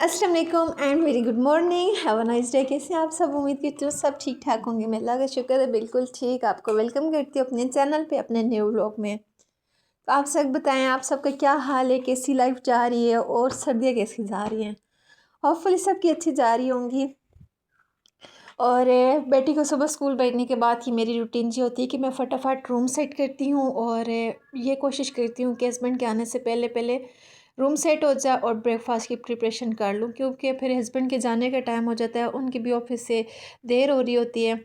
अस्सलाम वालेकुम and very good morning, have a nice day. कैसे हैं आप सब? उम्मीद करती हूँ सब ठीक ठाक होंगे। मैं अल्लाह का शुक्र है बिल्कुल ठीक। आपको वेलकम करती हूँ अपने चैनल पे, अपने न्यू व्लॉग में। तो आप सब बताएं, आप सबका क्या हाल है, कैसी लाइफ जा रही है और सर्दियाँ कैसी जा रही हैं? होपफुली सबकी अच्छी जा रही होंगी। और बेटी को सुबह स्कूल भेजने के बाद ही मेरी रूटीन ये होती है कि मैं फटाफट रूम सेट करती हूँ और ये कोशिश करती हूँ कि हस्बैंड के आने से पहले पहले रूम सेट हो जाए और ब्रेकफास्ट की प्रिपरेशन कर लूँ, क्योंकि फिर हस्बैंड के जाने का टाइम हो जाता है, उनकी भी ऑफिस से देर हो रही होती है।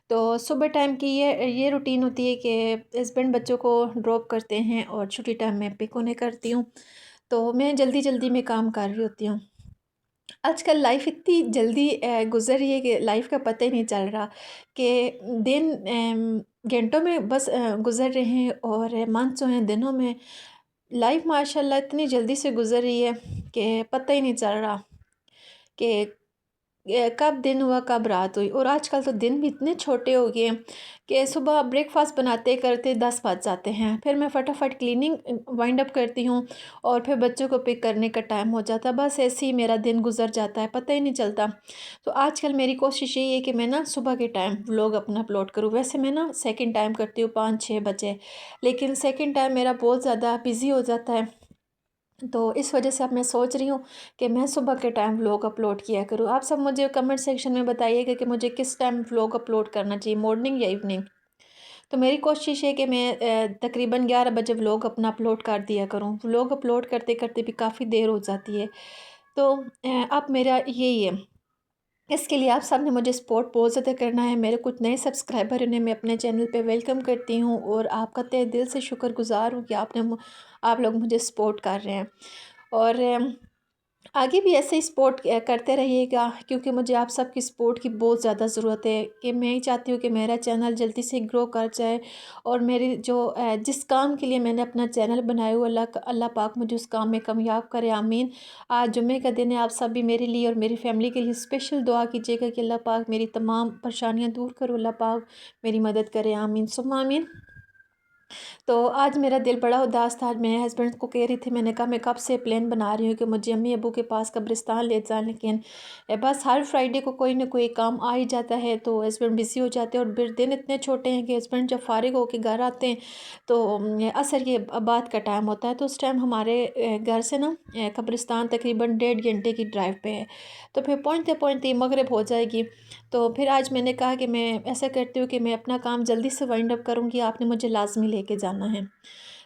तो सुबह टाइम की ये रूटीन होती है कि हस्बैंड बच्चों को ड्रॉप करते हैं और छुट्टी टाइम में पिक उन्हें करती हूँ। तो मैं जल्दी जल्दी में काम कर रही होती हूँ। आजकल लाइफ इतनी जल्दी गुज़र रही है कि लाइफ का पता ही नहीं चल रहा कि दिन घंटों में बस गुज़र रहे हैं और मंथ जो हैं दिनों में। लाइफ माशाल्लाह इतनी जल्दी से गुज़र रही है कि पता ही नहीं चल रहा कि कब दिन हुआ कब रात हुई। और आजकल तो दिन भी इतने छोटे हो गए हैं कि सुबह ब्रेकफास्ट बनाते करते 10 बज जाते हैं, फिर मैं फटाफट क्लीनिंग वाइंड अप करती हूँ और फिर बच्चों को पिक करने का टाइम हो जाता है। बस ऐसे ही मेरा दिन गुजर जाता है, पता ही नहीं चलता। तो आजकल मेरी कोशिश यही है कि मैं ना सुबह के टाइम व्लॉग अपना अपलोड करूँ। वैसे मैं ना सेकंड टाइम करती हूँ 5-6 बजे, लेकिन सेकंड टाइम मेरा बहुत ज़्यादा बिज़ी हो जाता है। तो इस वजह से अब मैं सोच रही हूँ कि मैं सुबह के टाइम व्लॉग अपलोड किया करूँ। आप सब मुझे कमेंट सेक्शन में बताइएगा कि मुझे किस टाइम व्लॉग अपलोड करना चाहिए, मॉर्निंग या इवनिंग। तो मेरी कोशिश है कि मैं तकरीबन 11 बजे व्लॉग अपना अपलोड कर दिया करूँ। व्लॉग अपलोड करते करते भी काफ़ी देर हो जाती है। तो अब मेरा यही है, इसके लिए आप सब ने मुझे सपोर्ट बहुत ज़्यादा करना है। मेरे कुछ नए सब्सक्राइबर उन्हें मैं अपने चैनल पे वेलकम करती हूँ और आपका तहे दिल से शुक्रगुज़ार हूँ कि आप लोग मुझे सपोर्ट कर रहे हैं। और आगे भी ऐसे ही सपोर्ट करते रहिएगा, क्योंकि मुझे आप सबकी सपोर्ट की बहुत ज़्यादा ज़रूरत है। कि मैं ही चाहती हूँ कि मेरा चैनल जल्दी से ग्रो कर जाए और मेरी जो जिस काम के लिए मैंने अपना चैनल बनाया हुआ, अल्लाह पाक मुझे उस काम में कामयाब करे, आमीन। आज जुम्मे का दिन है, आप सभी मेरे लिए और मेरी फैमिली के लिए स्पेशल दुआ कीजिएगा कि अल्लाह पाक मेरी तमाम परेशानियाँ दूर करो, अल्लाह पाक मेरी मदद करे, आमीन सुम्मा आमीन। तो आज मेरा दिल बड़ा उदास था। आज मैं हस्बैंड को कह रही थी, मैंने कहा मैं कब से प्लान बना रही हूँ कि मुझे अम्मी अबू के पास कब्रिस्तान ले जाएं, लेकिन बस हर फ्राइडे को कोई ना कोई काम आ ही जाता है, तो हस्बैंड बिज़ी हो जाते हैं। और फिर दिन इतने छोटे हैं कि हस्बैंड जब फारिग होकर घर आते हैं तो असर के बाद का टाइम होता है, तो उस टाइम हमारे घर से ना कब्रिस्तान तकरीबन 1.5 घंटे की ड्राइव पे है। तो फिर पहुँचते पहुँचते मगरिब हो जाएगी। तो फिर आज मैंने कहा कि मैं ऐसा करती हूँ कि मैं अपना काम जल्दी से वाइंड अप करूँगी, आपने मुझे लाजमी लेके जाना है।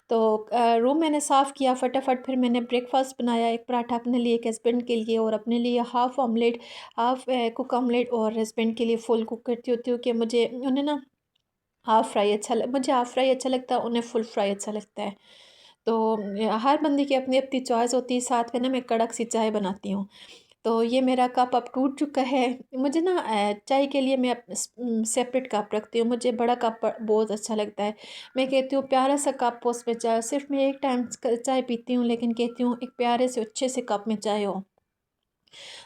तो रूम मैंने साफ़ किया फटाफट, फिर मैंने ब्रेकफास्ट बनाया, एक पराठा अपने लिए, एक हस्बैंड के लिए, और अपने लिए half omelette, half cook omelette, और हस्बैंड के लिए फुल कुक करती होती हूँ कि मुझे उन्हें ना मुझे हाफ़ फ्राई अच्छा लगता है, उन्हें फुल फ्राई अच्छा लगता है। तो हर बंदे की अपनी अपनी चॉइस होती है। साथ में ना मैं कड़क सी चाय बनाती हूँ। तो ये मेरा कप अब टूट चुका है। मुझे ना चाय के लिए मैं सेपरेट कप रखती हूँ, मुझे बड़ा कप बहुत अच्छा लगता है। मैं कहती हूँ प्यारा सा कप हो, उसमें चाय, सिर्फ मैं एक टाइम चाय पीती हूँ, लेकिन कहती हूँ एक प्यारे से अच्छे से कप में चाय हो।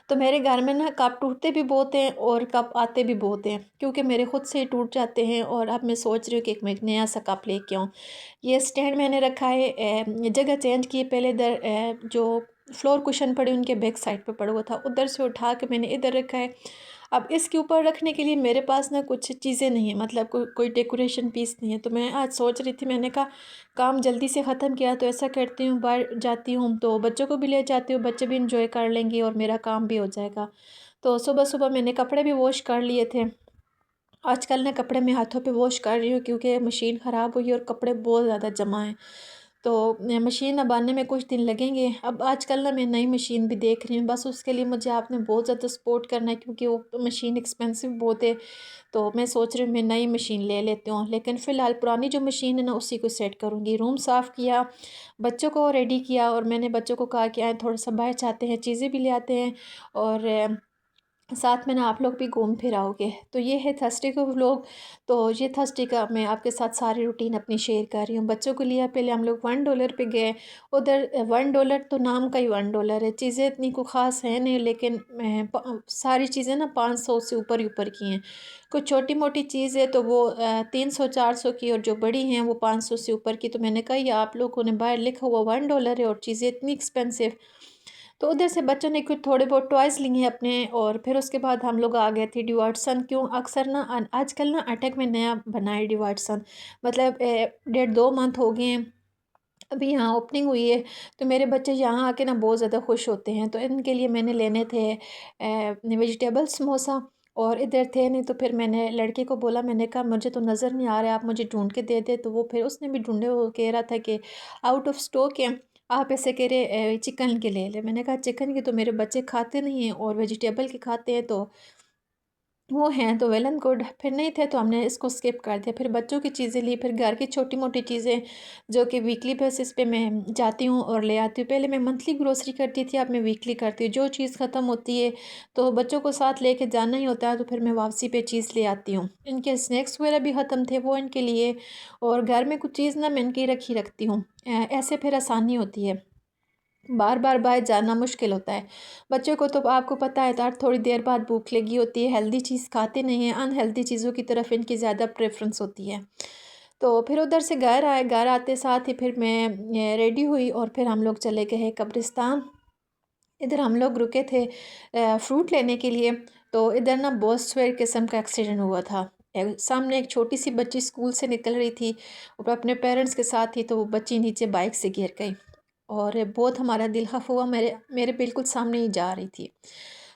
तो मेरे घर में ना कप टूटते भी बहुत हैं और कप आते भी बहुत हैं, क्योंकि मेरे खुद से ही टूट जाते हैं। और अब मैं सोच रही हूँ कि मैं एक नया सा कप लेके आऊँ। ये स्टैंड मैंने रखा है, जगह चेंज की, पहले इधर जो फ्लोर कुशन पड़े उनके बैक साइड पे पड़ा हुआ था, उधर से उठा के मैंने इधर रखा है। अब इसके ऊपर रखने के लिए मेरे पास ना कुछ चीज़ें नहीं है, मतलब कोई डेकोरेशन पीस नहीं है। तो मैं आज सोच रही थी, मैंने कहा काम जल्दी से ख़त्म किया तो ऐसा करती हूँ, बाहर जाती हूँ तो बच्चों को भी ले जाती हूँ, बच्चे भी इंजॉय कर लेंगे और मेरा काम भी हो जाएगा। तो सुबह सुबह मैंने कपड़े भी वॉश कर लिए थे। आजकल ना कपड़े मैं हाथों पे वॉश कर रही हूँ, क्योंकि मशीन ख़राब हुई है और कपड़े बहुत ज़्यादा जमा हैं। तो मशीन अब आने में कुछ दिन लगेंगे। अब आजकल ना मैं नई मशीन भी देख रही हूँ, बस उसके लिए मुझे आपने बहुत ज़्यादा सपोर्ट करना है, क्योंकि वो मशीन एक्सपेंसिव बहुत है। तो मैं सोच रही हूँ मैं नई मशीन ले लेती हूँ, लेकिन फ़िलहाल पुरानी जो मशीन है ना उसी को सेट करूँगी। रूम साफ़ किया, बच्चों को रेडी किया, और मैंने बच्चों को कहा कि आए थोड़ा सा बाहर जाते हैं, चीज़ें भी ले आते हैं, और साथ में ना आप लोग भी घूम फिर आओगे। तो ये है थर्सडे का व्लॉग। तो ये थर्सडे का मैं आपके साथ सारी रूटीन अपनी शेयर कर रही हूँ। बच्चों को लिया, पहले हम लोग $1 पे गए। उधर $1 तो नाम का ही $1 है, चीज़ें इतनी को ख़ास है नहीं, लेकिन सारी चीज़ें ना 500 से ऊपर ही ऊपर की हैं। कुछ छोटी मोटी चीज़ है तो वो 300-400 की, और जो बड़ी हैं वो 500 से ऊपर की। तो मैंने कहा ये आप लोगों ने बाहर लिखा हुआ $1 है और चीज़ें इतनी एक्सपेंसिव। تو ادھر سے بچوں نے کچھ تھوڑے بہت ٹوائز لیے ہیں اپنے، اور پھر اس کے بعد ہم لوگ آ گئے تھے ڈی واٹسن۔ کیوں اکثر نا آج کل نا اٹیک میں نیا بنا ہے ڈی واٹسن، مطلب 1.5-2 منتھ ہو گئے ہیں ابھی یہاں اوپننگ ہوئی ہے، تو میرے بچے یہاں آ کے نا بہت زیادہ خوش ہوتے ہیں، تو ان کے لیے میں نے لینے تھے ویجیٹیبل سموسا، اور ادھر تھے نہیں، تو پھر میں نے لڑکے کو بولا، میں نے کہا مجھے تو نظر نہیں آ رہا ہے، آپ مجھے ڈھونڈ کے دے دے، تو وہ پھر اس نے بھی ڈھونڈے، وہ کہہ رہا تھا کہ آؤٹ آف اسٹاک ہے، آپ ایسے کہہ رہے چکن کے لے لیں۔ میں نے کہا چکن کے تو میرے بچے کھاتے نہیں ہیں، اور ویجیٹیبل کے کھاتے ہیں، تو وہ ہیں تو ویل اینڈ گڈ، پھر نہیں تھے تو ہم نے اس کو اسکپ کر دیا۔ پھر بچوں کی چیزیں لی، پھر گھر کی چھوٹی موٹی چیزیں جو کہ ویکلی بیسس پہ میں جاتی ہوں اور لے آتی ہوں۔ پہلے میں منتھلی گروسری کرتی تھی، اب میں ویکلی کرتی ہوں، جو چیز ختم ہوتی ہے تو بچوں کو ساتھ لے کے جانا ہی ہوتا ہے، تو پھر میں واپسی پہ چیز لے آتی ہوں۔ ان کے اسنیکس وغیرہ بھی ختم تھے، وہ ان کے لیے، اور گھر میں کچھ چیز نہ میں ان کی رکھتی ہوں، ایسے پھر آسانی ہوتی ہے، بار بار باہر جانا مشکل ہوتا ہے۔ بچوں کو تو آپ کو پتہ ہے تھا تھوڑی دیر بعد بھوک لگی ہوتی ہے، ہیلدی چیز کھاتے نہیں ہیں، ان ہیلدی چیزوں کی طرف ان کی زیادہ پریفرنس ہوتی ہے۔ تو پھر ادھر سے گھر آئے، گھر آتے ساتھ ہی پھر میں ریڈی ہوئی، اور پھر ہم لوگ چلے گئے قبرستان۔ ادھر ہم لوگ رکے تھے فروٹ لینے کے لیے، تو ادھر نا بہت سویر قسم کا ایکسیڈنٹ ہوا تھا۔ سامنے ایک چھوٹی سی بچی اسکول سے نکل رہی تھی اور اپنے پیرنٹس کے ساتھ ہی، تو وہ بچی نیچے بائک سے گر گئی، اور بہت ہمارا دل خف ہوا، میرے بالکل سامنے ہی جا رہی تھی،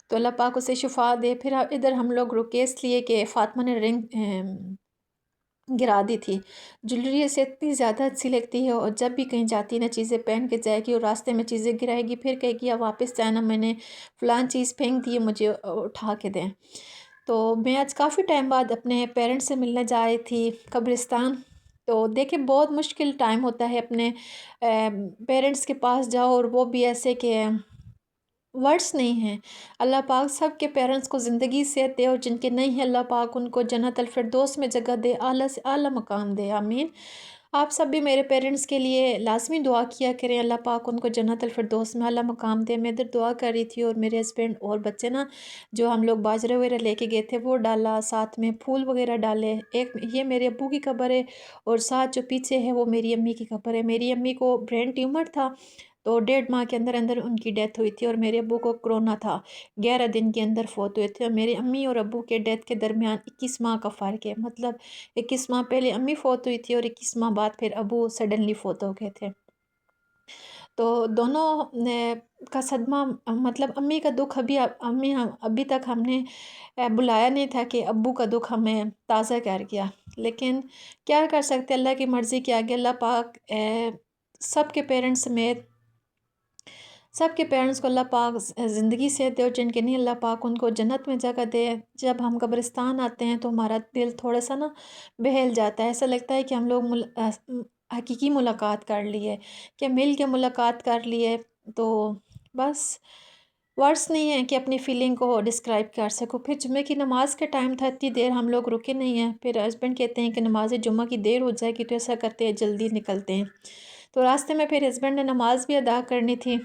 تو اللہ پاک اسے شفا دے۔ پھر ادھر ہم لوگ رکے اس لیے کہ فاطمہ نے رنگ گرا دی تھی، جویلری اسے اتنی زیادہ اچھی لگتی ہے، اور جب بھی کہیں جاتی نا چیزیں پہن کے جائے گی اور راستے میں چیزیں گرائے گی، پھر کہے گی اب واپس جانا، میں نے فلان چیز پھینک دی ہے، مجھے اٹھا کے دیں۔ تو میں آج کافی ٹائم بعد اپنے پیرنٹس سے ملنے جا رہی تھی قبرستان، تو دیکھیں بہت مشکل ٹائم ہوتا ہے، اپنے پیرنٹس کے پاس جاؤ اور وہ بھی ایسے کہ ورڈس نہیں ہیں۔ اللہ پاک سب کے پیرنٹس کو زندگی صحت دے، اور جن کے نہیں ہیں اللہ پاک ان کو جنت الفردوس میں جگہ دے، اعلیٰ سے اعلیٰ مقام دے، آمین۔ آپ سب بھی میرے پیرنٹس کے لیے لازمی دعا کیا کریں، اللہ پاک ان کو جنت الفردوس میں اعلیٰ مقام دے۔ میں ادھر دعا کر رہی تھی، اور میرے ہسبینڈ اور بچے نا جو ہم لوگ باجرے وغیرہ لے کے گئے تھے وہ ڈالا، ساتھ میں پھول وغیرہ ڈالے۔ ایک یہ میرے ابو کی قبر ہے، اور ساتھ جو پیچھے ہے وہ میری امی کی قبر ہے۔ میری امی کو برین ٹیومر تھا، تو 1.5 ماہ کے اندر اندر ان کی ڈیتھ ہوئی تھی، اور میرے ابو کو کرونا تھا، 11 دن کے اندر فوت ہوئے تھے، اور میری امی اور ابو کے ڈیتھ کے درمیان 21 ماہ کا فرق ہے، مطلب 21 ماہ پہلے امی فوت ہوئی تھی، اور 21 ماہ بعد پھر ابو سڈنلی فوت ہو گئے تھے۔ تو دونوں کا صدمہ، مطلب امی کا دکھ ابھی تک ہم نے بلایا نہیں تھا کہ ابو کا دکھ ہمیں تازہ کر گیا، لیکن کیا کر سکتے، اللہ کی مرضی کے آگے۔ اللہ پاک سب کے پیرنٹس میں سب کے پیرنٹس کو اللہ پاک زندگی سے دے، اور جن کے نہیں اللہ پاک ان کو جنت میں جگہ دے۔ جب ہم قبرستان آتے ہیں تو ہمارا دل تھوڑا سا نا بہل جاتا ہے، ایسا لگتا ہے کہ ہم لوگ حقیقی ملاقات کر لیے، کہ مل کے ملاقات کر لیے، تو بس ورڈس نہیں ہیں کہ اپنی فیلنگ کو ڈسکرائب کر سکوں۔ پھر جمعہ کی نماز کا ٹائم تھا، اتنی دیر ہم لوگ رکے نہیں ہیں، پھر ہسبینڈ کہتے ہیں کہ نماز جمعہ کی دیر ہو جائے گی، تو ایسا کرتے ہیں جلدی نکلتے ہیں۔ تو راستے میں پھر ہسبینڈ نے نماز بھی ادا کرنی تھی،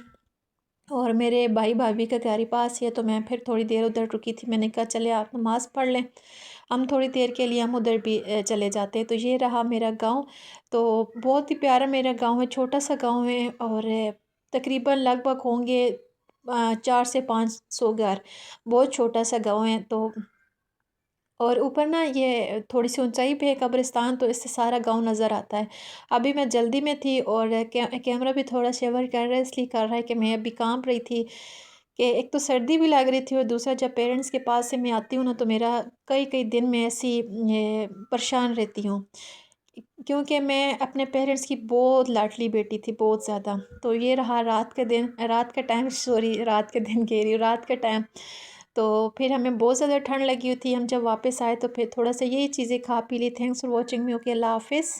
اور میرے بھائی بھابھی کا گھر ہی پاس ہی ہے، تو میں پھر تھوڑی دیر ادھر رکی تھی، میں نے کہا چلے آپ نماز پڑھ لیں، ہم تھوڑی دیر کے لیے ہم ادھر بھی چلے جاتے ہیں۔ تو یہ رہا میرا گاؤں، تو بہت ہی پیارا میرا گاؤں ہے، چھوٹا سا گاؤں ہے، اور تقریباً لگ بھگ ہوں گے 400 سے 500 گھر، بہت چھوٹا سا گاؤں ہے۔ تو اور اوپر نا یہ تھوڑی سی اونچائی پہ ہے قبرستان، تو اس سے سارا گاؤں نظر آتا ہے۔ ابھی میں جلدی میں تھی، اور کیمرہ بھی تھوڑا شیور کر رہا ہے، اس لیے کر رہا ہے کہ میں ابھی کانپ رہی تھی، کہ ایک تو سردی بھی لگ رہی تھی، اور دوسرا جب پیرنٹس کے پاس سے میں آتی ہوں نا تو میرا کئی دن میں ایسی پریشان رہتی ہوں، کیونکہ میں اپنے پیرنٹس کی بہت لاڈلی بیٹی تھی، بہت زیادہ۔ تو یہ رہا رات کا ٹائم، رات کے دن کہہ رہی ہوں، رات کا ٹائم۔ تو پھر ہمیں بہت زیادہ ٹھنڈ لگی ہوئی تھی، ہم جب واپس آئے تو پھر تھوڑا سا یہی چیزیں کھا پی لی۔ تھینکس فار واچنگ می، اوکے، اللہ حافظ۔